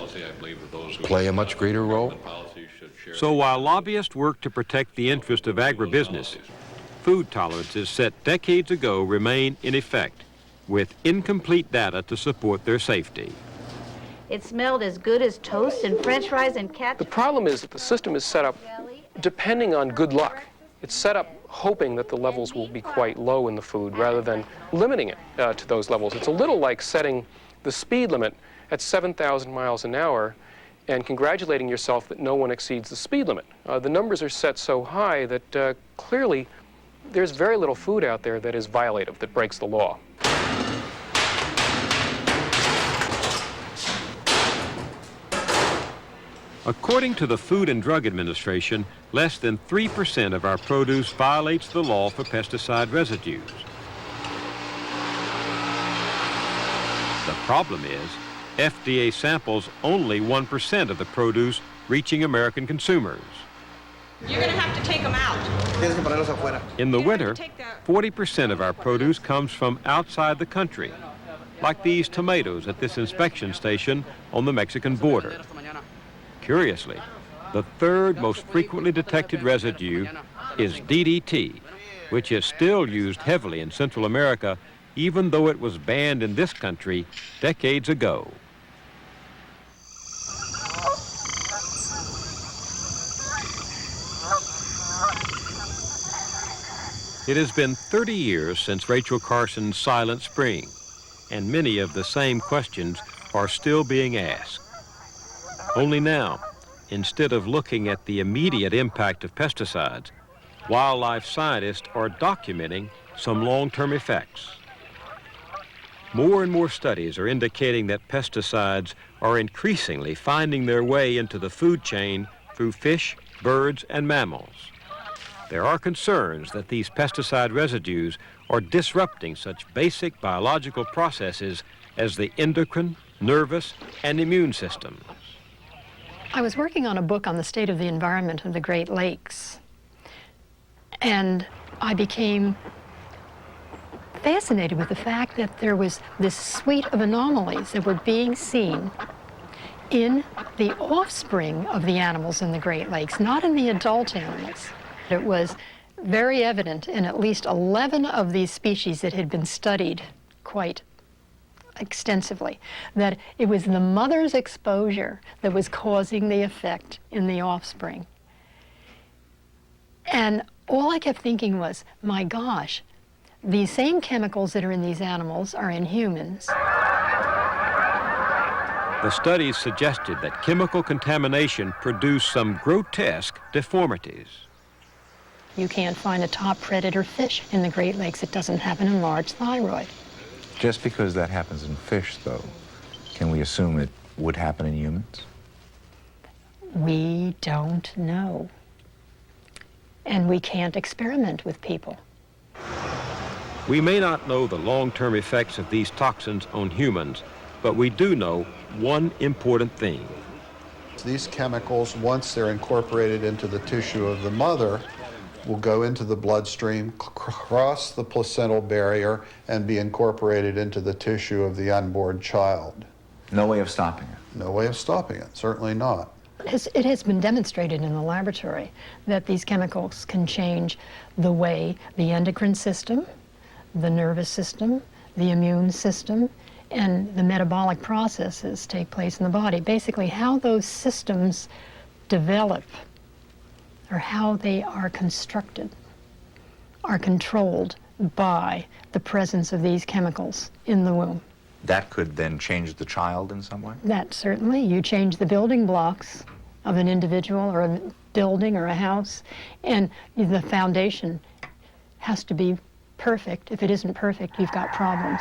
animals play a much greater role? So while lobbyists work to protect the interest of agribusiness, food tolerances set decades ago remain in effect, with incomplete data to support their safety. It smelled as good as toast and french fries and ketchup. The problem is that the system is set up depending on good luck. It's set up hoping that the levels will be quite low in the food rather than limiting it to those levels. It's a little like setting the speed limit at 7,000 miles an hour and congratulating yourself that no one exceeds the speed limit. The numbers are set so high that clearly there's very little food out there that is violative, that breaks the law. According to the Food and Drug Administration, less than 3% of our produce violates the law for pesticide residues. The problem is, FDA samples only 1% of the produce reaching American consumers. You're going to have to take them out. In the winter, 40% of our produce comes from outside the country, like these tomatoes at this inspection station on the Mexican border. Curiously, the third most frequently detected residue is DDT, which is still used heavily in Central America, even though it was banned in this country decades ago. It has been 30 years since Rachel Carson's Silent Spring, and many of the same questions are still being asked. Only now, instead of looking at the immediate impact of pesticides, wildlife scientists are documenting some long-term effects. More and more studies are indicating that pesticides are increasingly finding their way into the food chain through fish, birds, and mammals. There are concerns that these pesticide residues are disrupting such basic biological processes as the endocrine, nervous, and immune systems. I was working on a book on the state of the environment of the Great Lakes, and I became fascinated with the fact that there was this suite of anomalies that were being seen in the offspring of the animals in the Great Lakes, not in the adult animals. It was very evident in at least 11 of these species that had been studied quite extensively, that it was the mother's exposure that was causing the effect in the offspring. And all I kept thinking was, my gosh, these same chemicals that are in these animals are in humans. The studies suggested that chemical contamination produced some grotesque deformities. You can't find a top predator fish in the Great Lakes that doesn't have an enlarged thyroid. Just because that happens in fish, though, can we assume it would happen in humans? We don't know. And we can't experiment with people. We may not know the long-term effects of these toxins on humans, but we do know one important thing. These chemicals, once they're incorporated into the tissue of the mother, will go into the bloodstream, cross the placental barrier, and be incorporated into the tissue of the unborn child. No way of stopping it? No way of stopping it, certainly not. It has been demonstrated in the laboratory that these chemicals can change the way the endocrine system, the nervous system, the immune system, and the metabolic processes take place in the body. Basically, how those systems develop or how they are constructed are controlled by the presence of these chemicals in the womb. That could then change the child in some way? That certainly. You change the building blocks of an individual or a building or a house, and the foundation has to be perfect. If it isn't perfect, you've got problems.